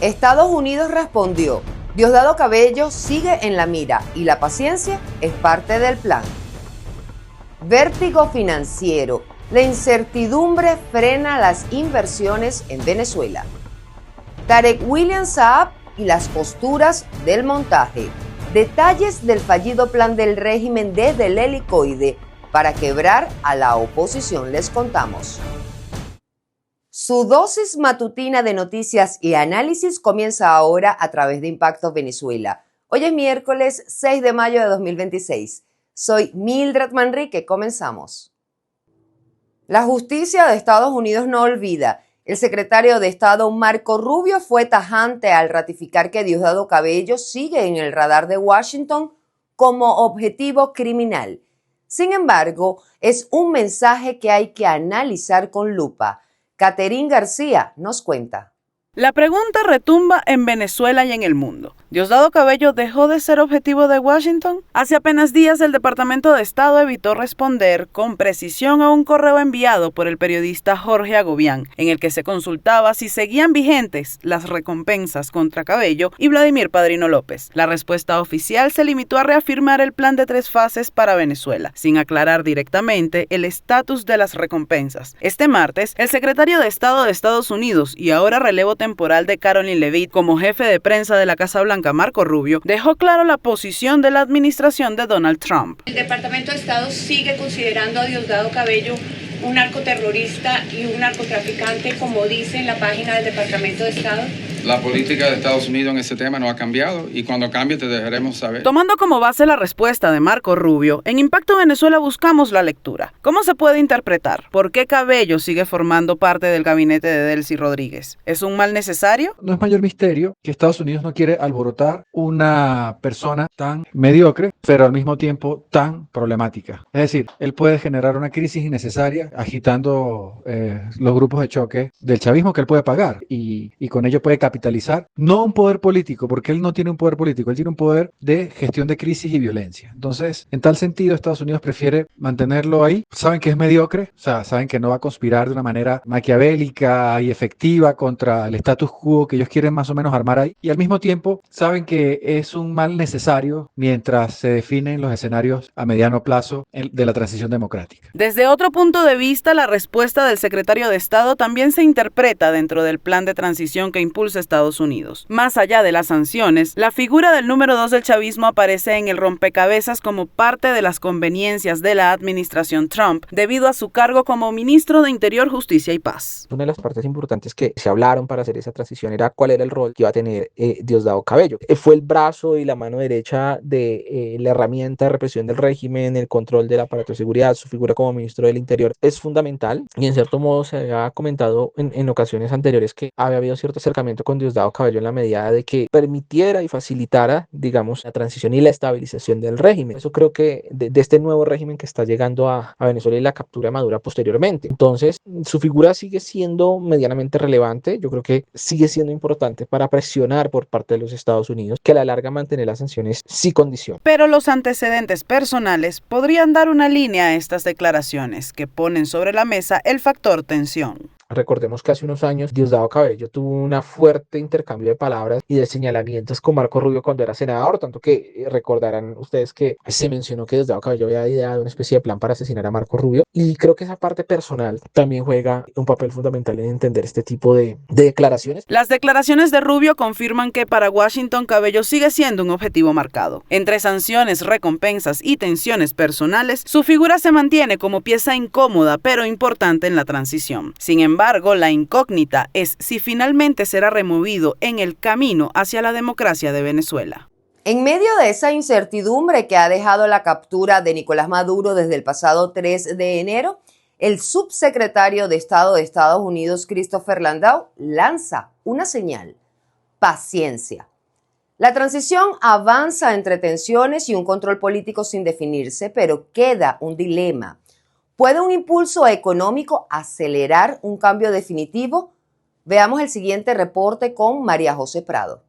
Estados Unidos respondió: Diosdado Cabello sigue en la mira y la paciencia es parte del plan. Vértigo financiero. La incertidumbre frena las inversiones en Venezuela. Tarek William Saab y las posturas del montaje. Detalles del fallido plan del régimen desde el helicoide para quebrar a la oposición les contamos. Su dosis matutina de noticias y análisis comienza ahora a través de Impacto Venezuela. Hoy es miércoles 6 de mayo de 2026. Soy Mildred Manrique, comenzamos. La justicia de Estados Unidos no olvida. El secretario de Estado Marco Rubio fue tajante al ratificar que Diosdado Cabello sigue en el radar de Washington como objetivo criminal. Sin embargo, es un mensaje que hay que analizar con lupa. Caterín García nos cuenta. La pregunta retumba en Venezuela y en el mundo. ¿Diosdado Cabello dejó de ser objetivo de Washington? Hace apenas días el Departamento de Estado evitó responder con precisión a un correo enviado por el periodista Jorge Agobián, en el que se consultaba si seguían vigentes las recompensas contra Cabello y Vladimir Padrino López. La respuesta oficial se limitó a reafirmar el plan de 3 fases para Venezuela, sin aclarar directamente el estatus de las recompensas. Este martes, el secretario de Estado de Estados Unidos y ahora relevo temporal de Caroline Leavitt como jefe de prensa de la Casa Blanca, Marco Rubio, dejó claro la posición de la administración de Donald Trump. El Departamento de Estado sigue considerando a Diosdado Cabello un narcoterrorista y un narcotraficante, como dice en la página del Departamento de Estado. La política de Estados Unidos en ese tema no ha cambiado y cuando cambie te dejaremos saber. Tomando como base la respuesta de Marco Rubio, en Impacto Venezuela buscamos la lectura. ¿Cómo se puede interpretar? ¿Por qué Cabello sigue formando parte del gabinete de Delcy Rodríguez? ¿Es un mal necesario? No es mayor misterio que Estados Unidos no quiere alborotar una persona tan mediocre, pero al mismo tiempo tan problemática. Es decir, él puede generar una crisis innecesaria agitando los grupos de choque del chavismo que él puede pagar y con ello puede capitalizar, no un poder político, porque él no tiene un poder político, él tiene un poder de gestión de crisis y violencia. Entonces, en tal sentido, Estados Unidos prefiere mantenerlo ahí. Saben que es mediocre, o sea, saben que no va a conspirar de una manera maquiavélica y efectiva contra el status quo que ellos quieren más o menos armar ahí, y al mismo tiempo saben que es un mal necesario mientras se definen los escenarios a mediano plazo de la transición democrática. Desde otro punto de vista, la respuesta del secretario de Estado también se interpreta dentro del plan de transición que impulsa Estados Unidos. Más allá de las sanciones, la figura del número 2 del chavismo aparece en el rompecabezas como parte de las conveniencias de la administración Trump debido a su cargo como ministro de Interior, Justicia y Paz. Una de las partes importantes que se hablaron para hacer esa transición era cuál era el rol que iba a tener Diosdado Cabello. Fue el brazo y la mano derecha de la herramienta de represión del régimen, el control del aparato de seguridad. Su figura como ministro del Interior es fundamental y en cierto modo se había comentado en ocasiones anteriores que había habido cierto acercamiento con Diosdado Cabello en la medida de que permitiera y facilitara, digamos, la transición y la estabilización del régimen. Eso creo que de este nuevo régimen que está llegando a Venezuela y la captura de Maduro posteriormente. Entonces, su figura sigue siendo medianamente relevante. Yo creo que sigue siendo importante para presionar por parte de los Estados Unidos que a la larga mantener las sanciones sí condiciona. Pero los antecedentes personales podrían dar una línea a estas declaraciones que ponen sobre la mesa el factor tensión. Recordemos que hace unos años Diosdado Cabello tuvo un fuerte intercambio de palabras y de señalamientos con Marco Rubio cuando era senador, tanto que recordarán ustedes que se mencionó que Diosdado Cabello había ideado una especie de plan para asesinar a Marco Rubio, y creo que esa parte personal también juega un papel fundamental en entender este tipo de declaraciones. Las declaraciones de Rubio confirman que para Washington Cabello sigue siendo un objetivo marcado. Entre sanciones, recompensas y tensiones personales, su figura se mantiene como pieza incómoda pero importante en la transición. Sin embargo, la incógnita es si finalmente será removido en el camino hacia la democracia de Venezuela. En medio de esa incertidumbre que ha dejado la captura de Nicolás Maduro desde el pasado 3 de enero, el subsecretario de Estado de Estados Unidos, Christopher Landau, lanza una señal: paciencia. La transición avanza entre tensiones y un control político sin definirse, pero queda un dilema. ¿Puede un impulso económico acelerar un cambio definitivo? Veamos el siguiente reporte con María José Prado.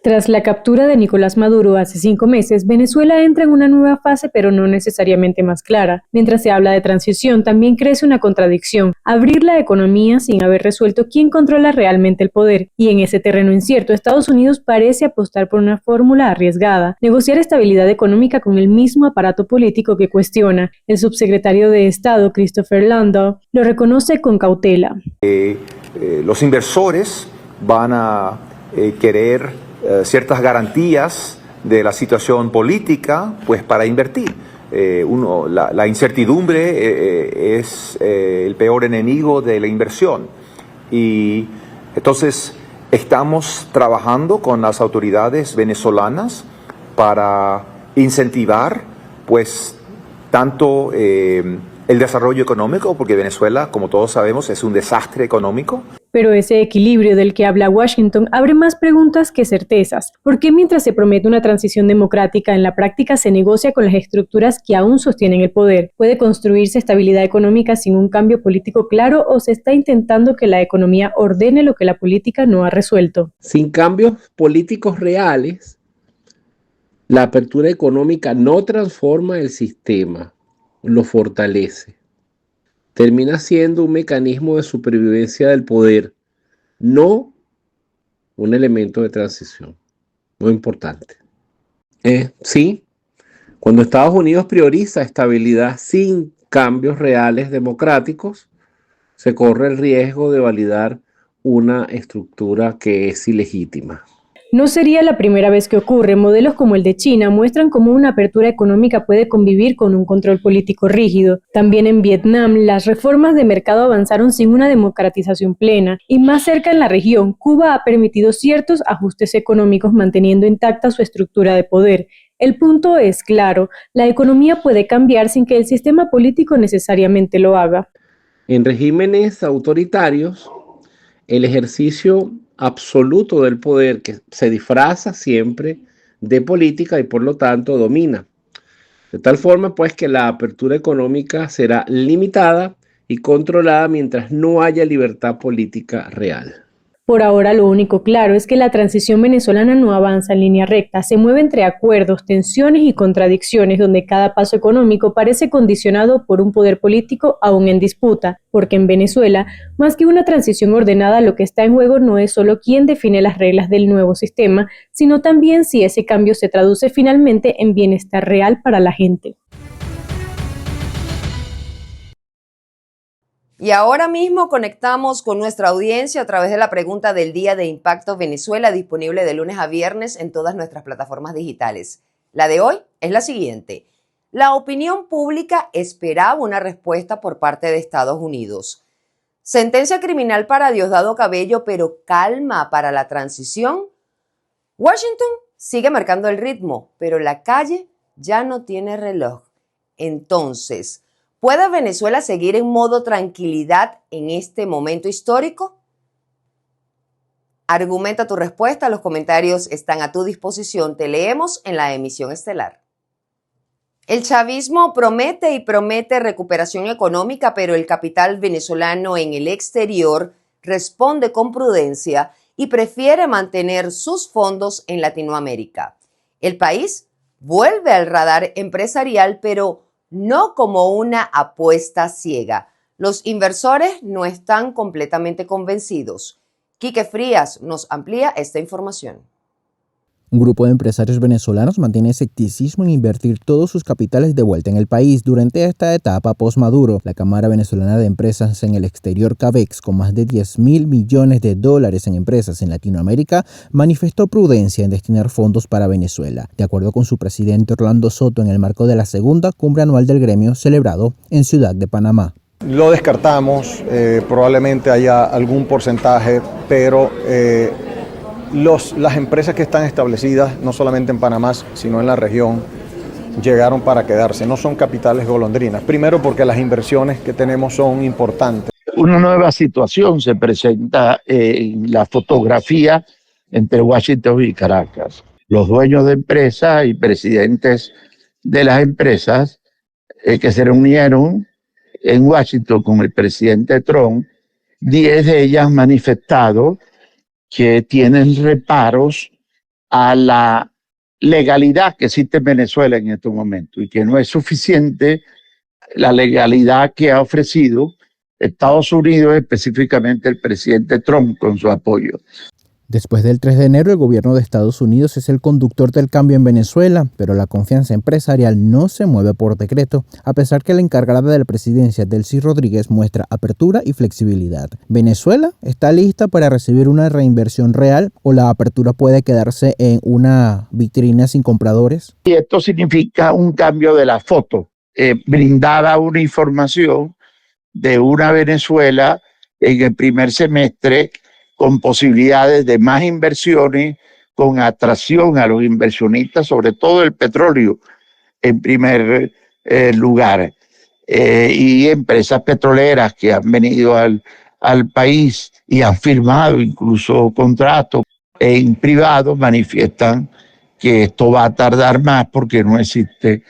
Tras la captura de Nicolás Maduro hace 5 meses, Venezuela entra en una nueva fase, pero no necesariamente más clara. Mientras se habla de transición, también crece una contradicción: abrir la economía sin haber resuelto quién controla realmente el poder. Y en ese terreno incierto, Estados Unidos parece apostar por una fórmula arriesgada: negociar estabilidad económica con el mismo aparato político que cuestiona. El subsecretario de Estado, Christopher Landau, lo reconoce con cautela. Los inversores van a querer ciertas garantías de la situación política, pues para invertir. La incertidumbre es el peor enemigo de la inversión. Y entonces estamos trabajando con las autoridades venezolanas para incentivar, pues, tanto el desarrollo económico, porque Venezuela, como todos sabemos, es un desastre económico. Pero ese equilibrio del que habla Washington abre más preguntas que certezas. ¿Por qué mientras se promete una transición democrática, en la práctica se negocia con las estructuras que aún sostienen el poder? ¿Puede construirse estabilidad económica sin un cambio político claro, o se está intentando que la economía ordene lo que la política no ha resuelto? Sin cambios políticos reales, la apertura económica no transforma el sistema, lo fortalece. Termina siendo un mecanismo de supervivencia del poder, no un elemento de transición. Muy importante. Sí, cuando Estados Unidos prioriza estabilidad sin cambios reales democráticos, se corre el riesgo de validar una estructura que es ilegítima. No sería la primera vez que ocurre. Modelos como el de China muestran cómo una apertura económica puede convivir con un control político rígido. También en Vietnam, las reformas de mercado avanzaron sin una democratización plena. Y más cerca en la región, Cuba ha permitido ciertos ajustes económicos manteniendo intacta su estructura de poder. El punto es claro: la economía puede cambiar sin que el sistema político necesariamente lo haga. En regímenes autoritarios, el ejercicio absoluto del poder, que se disfraza siempre de política y por lo tanto domina. De tal forma pues que la apertura económica será limitada y controlada mientras no haya libertad política real. Por ahora, lo único claro es que la transición venezolana no avanza en línea recta, se mueve entre acuerdos, tensiones y contradicciones, donde cada paso económico parece condicionado por un poder político aún en disputa, porque en Venezuela, más que una transición ordenada, lo que está en juego no es solo quién define las reglas del nuevo sistema, sino también si ese cambio se traduce finalmente en bienestar real para la gente. Y ahora mismo conectamos con nuestra audiencia a través de la pregunta del Día de Impacto Venezuela, disponible de lunes a viernes en todas nuestras plataformas digitales. La de hoy es la siguiente: la opinión pública esperaba una respuesta por parte de Estados Unidos. Sentencia criminal para Diosdado Cabello, pero calma para la transición. Washington sigue marcando el ritmo, pero la calle ya no tiene reloj. Entonces, ¿puede Venezuela seguir en modo tranquilidad en este momento histórico? Argumenta tu respuesta, los comentarios están a tu disposición, te leemos en la emisión estelar. El chavismo promete y promete recuperación económica, pero el capital venezolano en el exterior responde con prudencia y prefiere mantener sus fondos en Latinoamérica. El país vuelve al radar empresarial, pero no como una apuesta ciega. Los inversores no están completamente convencidos. Quique Frías nos amplía esta información. Un grupo de empresarios venezolanos mantiene escepticismo en invertir todos sus capitales de vuelta en el país durante esta etapa post-Maduro. La Cámara Venezolana de Empresas en el Exterior, CAVEX, con más de $10.000 millones en empresas en Latinoamérica, manifestó prudencia en destinar fondos para Venezuela, de acuerdo con su presidente Orlando Soto, en el marco de la segunda cumbre anual del gremio celebrado en Ciudad de Panamá. Lo descartamos, probablemente haya algún porcentaje, pero las empresas que están establecidas, no solamente en Panamá, sino en la región, llegaron para quedarse. No son capitales golondrinas. Primero porque las inversiones que tenemos son importantes. Una nueva situación se presenta en la fotografía entre Washington y Caracas. Los dueños de empresas y presidentes de las empresas que se reunieron en Washington con el presidente Trump, 10 de ellas han manifestado que tienen reparos a la legalidad que existe en Venezuela en estos momentos y que no es suficiente la legalidad que ha ofrecido Estados Unidos, específicamente el presidente Trump con su apoyo. Después del 3 de enero, el gobierno de Estados Unidos es el conductor del cambio en Venezuela, pero la confianza empresarial no se mueve por decreto, a pesar que la encargada de la presidencia, Delcy Rodríguez, muestra apertura y flexibilidad. ¿Venezuela está lista para recibir una reinversión real o la apertura puede quedarse en una vitrina sin compradores? Y esto significa un cambio de la foto, brindada una información de una Venezuela en el primer semestre con posibilidades de más inversiones, con atracción a los inversionistas, sobre todo el petróleo en primer lugar, y empresas petroleras que han venido al país y han firmado incluso contratos en privado manifiestan que esto va a tardar más porque no existe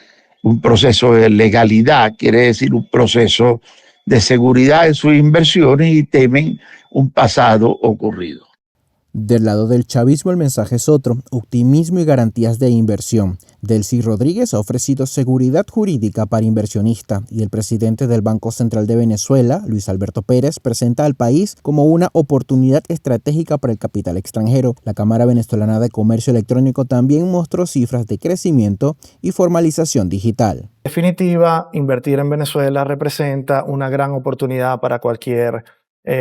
un proceso de legalidad, quiere decir un proceso de seguridad en sus inversiones y temen un pasado ocurrido. Del lado del chavismo el mensaje es otro, optimismo y garantías de inversión. Delcy Rodríguez ha ofrecido seguridad jurídica para inversionistas y el presidente del Banco Central de Venezuela, Luis Alberto Pérez, presenta al país como una oportunidad estratégica para el capital extranjero. La Cámara Venezolana de Comercio Electrónico también mostró cifras de crecimiento y formalización digital. En definitiva, invertir en Venezuela representa una gran oportunidad para cualquier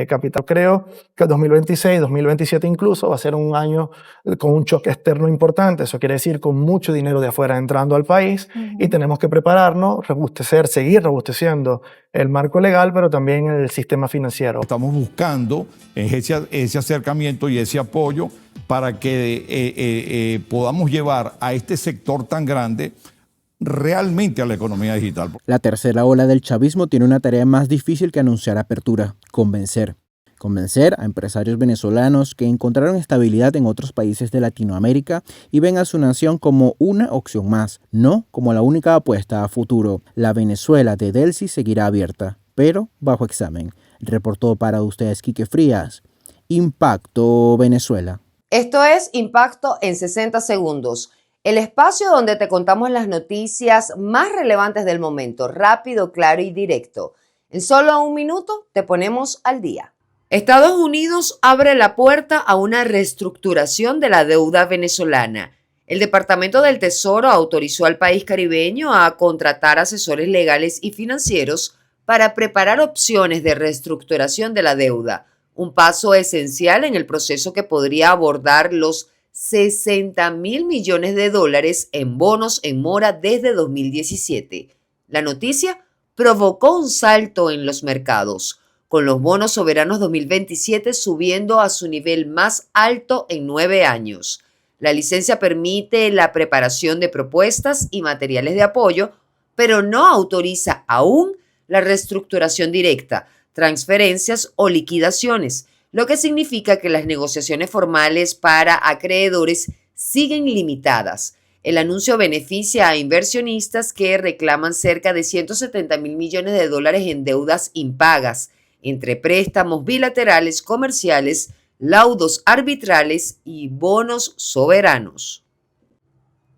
capital. Creo que el 2026, 2027 incluso va a ser un año con un choque externo importante. Eso quiere decir con mucho dinero de afuera entrando al país y tenemos que prepararnos, seguir robusteciendo el marco legal, pero también el sistema financiero. Estamos buscando ese acercamiento y ese apoyo para que podamos llevar a este sector tan grande realmente a la economía digital. La tercera ola del chavismo tiene una tarea más difícil que anunciar apertura: convencer. Convencer a empresarios venezolanos que encontraron estabilidad en otros países de Latinoamérica y ven a su nación como una opción más, no como la única apuesta a futuro. La Venezuela de Delcy seguirá abierta, pero bajo examen. Reportó para ustedes Quique Frías, Impacto Venezuela. Esto es Impacto en 60 segundos. El espacio donde te contamos las noticias más relevantes del momento, rápido, claro y directo. En solo un minuto te ponemos al día. Estados Unidos abre la puerta a una reestructuración de la deuda venezolana. El Departamento del Tesoro autorizó al país caribeño a contratar asesores legales y financieros para preparar opciones de reestructuración de la deuda, un paso esencial en el proceso que podría abordar los 60.000 millones de dólares en bonos en mora desde 2017. La noticia provocó un salto en los mercados, con los bonos soberanos 2027 subiendo a su nivel más alto en 9 años. La licencia permite la preparación de propuestas y materiales de apoyo, pero no autoriza aún la reestructuración directa, transferencias o liquidaciones, lo que significa que las negociaciones formales para acreedores siguen limitadas. El anuncio beneficia a inversionistas que reclaman cerca de 170.000 millones de dólares en deudas impagas, entre préstamos bilaterales comerciales, laudos arbitrales y bonos soberanos.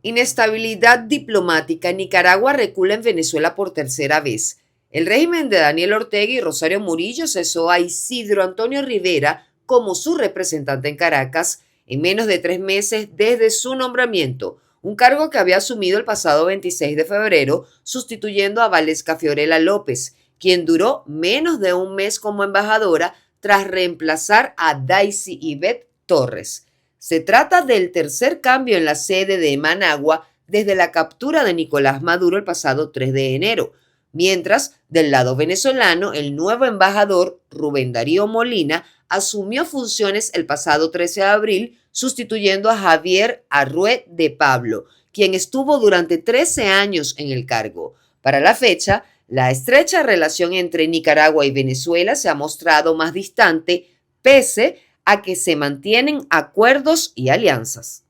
Inestabilidad diplomática. Nicaragua recula en Venezuela por tercera vez. El régimen de Daniel Ortega y Rosario Murillo cesó a Isidro Antonio Rivera como su representante en Caracas en menos de 3 meses desde su nombramiento, un cargo que había asumido el pasado 26 de febrero, sustituyendo a Valesca Fiorella López, quien duró menos de un mes como embajadora tras reemplazar a Daisy Ivette Torres. Se trata del tercer cambio en la sede de Managua desde la captura de Nicolás Maduro el pasado 3 de enero. Mientras, del lado venezolano, el nuevo embajador, Rubén Darío Molina, asumió funciones el pasado 13 de abril, sustituyendo a Javier Arrué de Pablo, quien estuvo durante 13 años en el cargo. Para la fecha, la estrecha relación entre Nicaragua y Venezuela se ha mostrado más distante, pese a que se mantienen acuerdos y alianzas.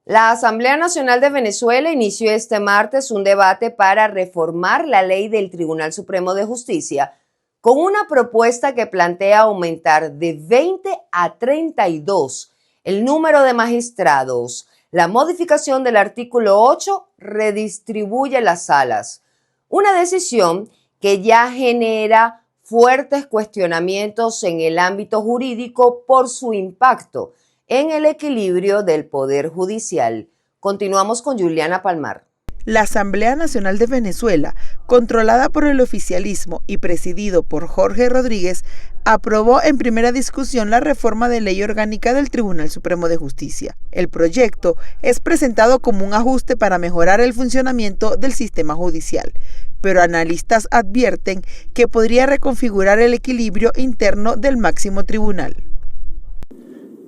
La Asamblea Nacional de Venezuela inició este martes un debate para reformar la ley del Tribunal Supremo de Justicia con una propuesta que plantea aumentar de 20 a 32 el número de magistrados. La modificación del artículo 8 redistribuye las salas, una decisión que ya genera fuertes cuestionamientos en el ámbito jurídico por su impacto en el equilibrio del Poder Judicial. Continuamos con Juliana Palmar. La Asamblea Nacional de Venezuela, controlada por el oficialismo y presidido por Jorge Rodríguez, aprobó en primera discusión la reforma de ley orgánica del Tribunal Supremo de Justicia. El proyecto es presentado como un ajuste para mejorar el funcionamiento del sistema judicial, pero analistas advierten que podría reconfigurar el equilibrio interno del máximo tribunal.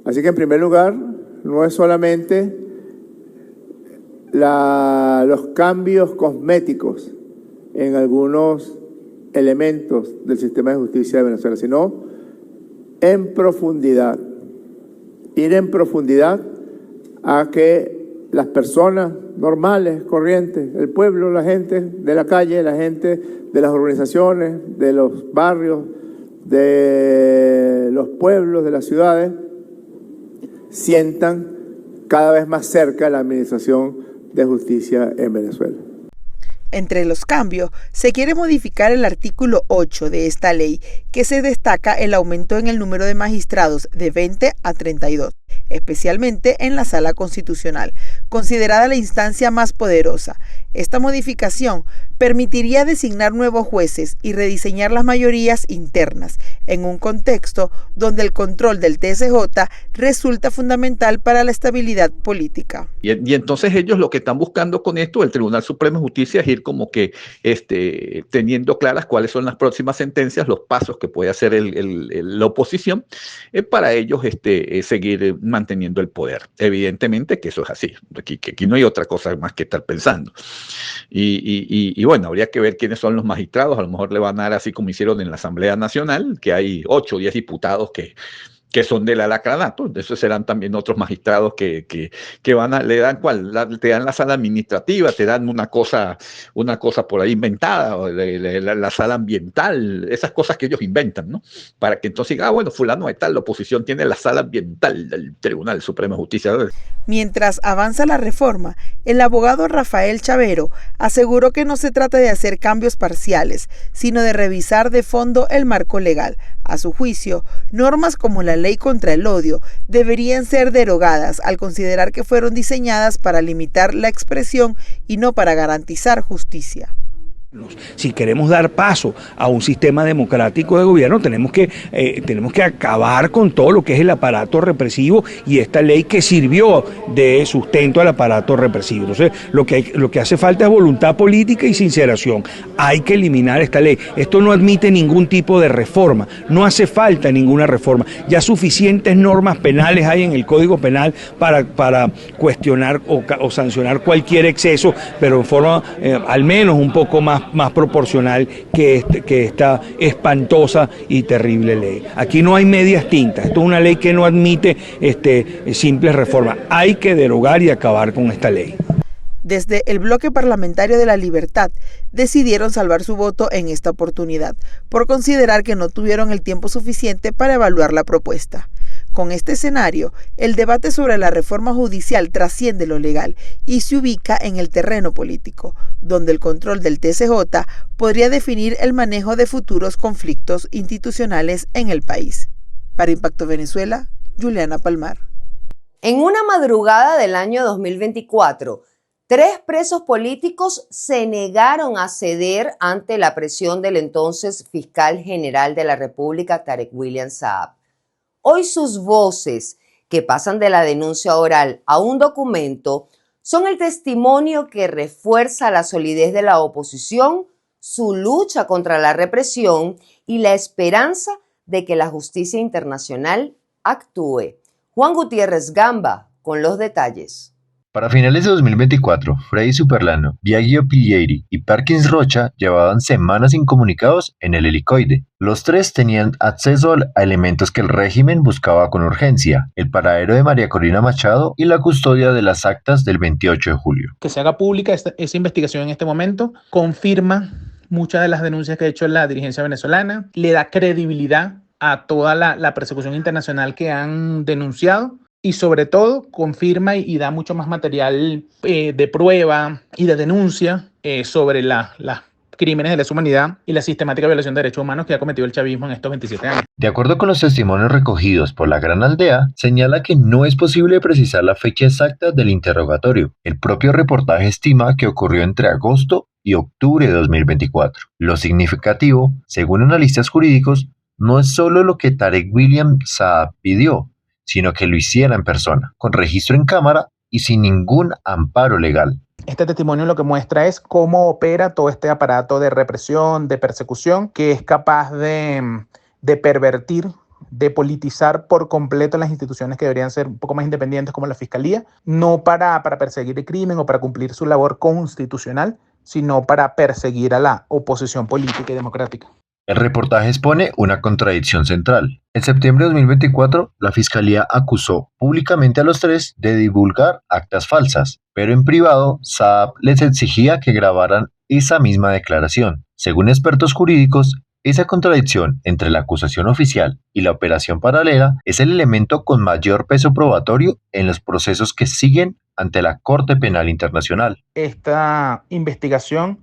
Así que en primer lugar, no es solamente los cambios cosméticos en algunos elementos del sistema de justicia de Venezuela, sino en profundidad, ir en profundidad a que las personas normales, corrientes, el pueblo, la gente de la calle, la gente de las organizaciones, de los barrios, de los pueblos, de las ciudades, sientan cada vez más cerca la administración de justicia en Venezuela. Entre los cambios, se quiere modificar el artículo 8 de esta ley, que se destaca el aumento en el número de magistrados de 20 a 32, especialmente en la Sala Constitucional, considerada la instancia más poderosa. Esta modificación permitiría designar nuevos jueces y rediseñar las mayorías internas, en un contexto donde el control del TSJ resulta fundamental para la estabilidad política. Y entonces ellos lo que están buscando con esto, el Tribunal Supremo de Justicia, es ir como que teniendo claras cuáles son las próximas sentencias, los pasos que puede hacer la oposición, para ellos seguir manteniendo el poder. Evidentemente que eso es así, que aquí no hay otra cosa más que estar pensando. Y bueno, habría que ver quiénes son los magistrados. A lo mejor le van a dar, así como hicieron en la Asamblea Nacional, que hay 8 o 10 diputados que son del alacranato. Esos serán también otros magistrados que le dan te dan la sala administrativa, te dan una cosa por ahí inventada, la sala ambiental, esas cosas que ellos inventan, ¿no? Para que entonces diga, bueno, fulano de tal, la oposición tiene la sala ambiental del Tribunal Supremo de Justicia. Mientras avanza la reforma, el abogado Rafael Chavero aseguró que no se trata de hacer cambios parciales, sino de revisar de fondo el marco legal. A su juicio, normas como la ley contra el odio deberían ser derogadas al considerar que fueron diseñadas para limitar la expresión y no para garantizar justicia. Si queremos dar paso a un sistema democrático de gobierno, tenemos que acabar con todo lo que es el aparato represivo y esta ley que sirvió de sustento al aparato represivo. Entonces, lo que hace falta es voluntad política y sinceración. Hay que eliminar esta ley. Esto no admite ningún tipo de reforma. No hace falta ninguna reforma. Ya suficientes normas penales hay en el Código Penal para cuestionar o sancionar cualquier exceso, pero en forma al menos un poco más proporcional que esta espantosa y terrible ley. Aquí no hay medias tintas. Esto es una ley que no admite simples reformas. Hay que derogar y acabar con esta ley. Desde el bloque parlamentario de la Libertad decidieron salvar su voto en esta oportunidad, por considerar que no tuvieron el tiempo suficiente para evaluar la propuesta. Con este escenario, el debate sobre la reforma judicial trasciende lo legal y se ubica en el terreno político, donde el control del TSJ podría definir el manejo de futuros conflictos institucionales en el país. Para Impacto Venezuela, Juliana Palmar. En una madrugada del año 2024, 3 presos políticos se negaron a ceder ante la presión del entonces fiscal general de la República, Tarek William Saab. Hoy sus voces, que pasan de la denuncia oral a un documento, son el testimonio que refuerza la solidez de la oposición, su lucha contra la represión y la esperanza de que la justicia internacional actúe. Juan Gutiérrez Gamba con los detalles. Para finales de 2024, Freddy Superlano, Biagio Piglieri y Perkins Rocha llevaban semanas incomunicados en el helicoide. Los 3 tenían acceso a elementos que el régimen buscaba con urgencia: el paradero de María Corina Machado y la custodia de las actas del 28 de julio. Que se haga pública esa investigación en este momento confirma muchas de las denuncias que ha hecho la dirigencia venezolana, le da credibilidad a toda la persecución internacional que han denunciado y sobre todo confirma y da mucho más material de prueba y de denuncia sobre las crímenes de lesa humanidad y la sistemática violación de derechos humanos que ha cometido el chavismo en estos 27 años. De acuerdo con los testimonios recogidos por la Gran Aldea, señala que no es posible precisar la fecha exacta del interrogatorio. El propio reportaje estima que ocurrió entre agosto y octubre de 2024. Lo significativo, según analistas jurídicos, no es solo lo que Tarek William Saab pidió, sino que lo hiciera en persona, con registro en cámara y sin ningún amparo legal. Este testimonio lo que muestra es cómo opera todo este aparato de represión, de persecución, que es capaz de pervertir, de politizar por completo las instituciones que deberían ser un poco más independientes como la Fiscalía, no para perseguir el crimen o para cumplir su labor constitucional, sino para perseguir a la oposición política y democrática. El reportaje expone una contradicción central. En septiembre de 2024, la Fiscalía acusó públicamente a los tres de divulgar actas falsas, pero en privado, Saab les exigía que grabaran esa misma declaración. Según expertos jurídicos, esa contradicción entre la acusación oficial y la operación paralela es el elemento con mayor peso probatorio en los procesos que siguen ante la Corte Penal Internacional. Esta investigación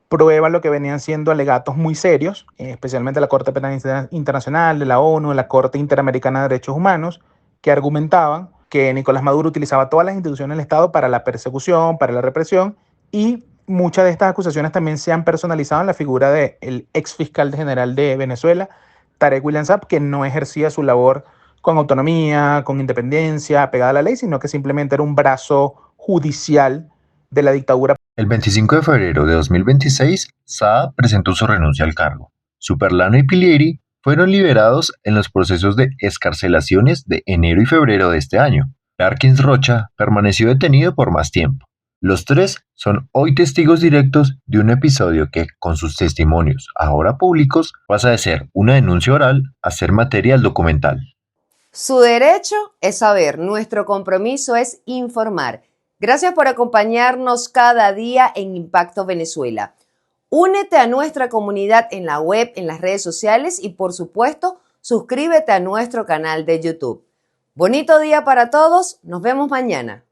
prueba lo que venían siendo alegatos muy serios, especialmente la Corte Penal Internacional, de la ONU, de la Corte Interamericana de Derechos Humanos, que argumentaban que Nicolás Maduro utilizaba todas las instituciones del Estado para la persecución, para la represión, y muchas de estas acusaciones también se han personalizado en la figura del ex fiscal general de Venezuela, Tarek William Saab, que no ejercía su labor con autonomía, con independencia, pegada a la ley, sino que simplemente era un brazo judicial de la dictadura. El 25 de febrero de 2026, Saab presentó su renuncia al cargo. Superlano y Pilieri fueron liberados en los procesos de excarcelaciones de enero y febrero de este año. Perkins Rocha permaneció detenido por más tiempo. Los tres son hoy testigos directos de un episodio que, con sus testimonios ahora públicos, pasa de ser una denuncia oral a ser material documental. Su derecho es saber, nuestro compromiso es informar. Gracias por acompañarnos cada día en Impacto Venezuela. Únete a nuestra comunidad en la web, en las redes sociales y, por supuesto, suscríbete a nuestro canal de YouTube. Bonito día para todos. Nos vemos mañana.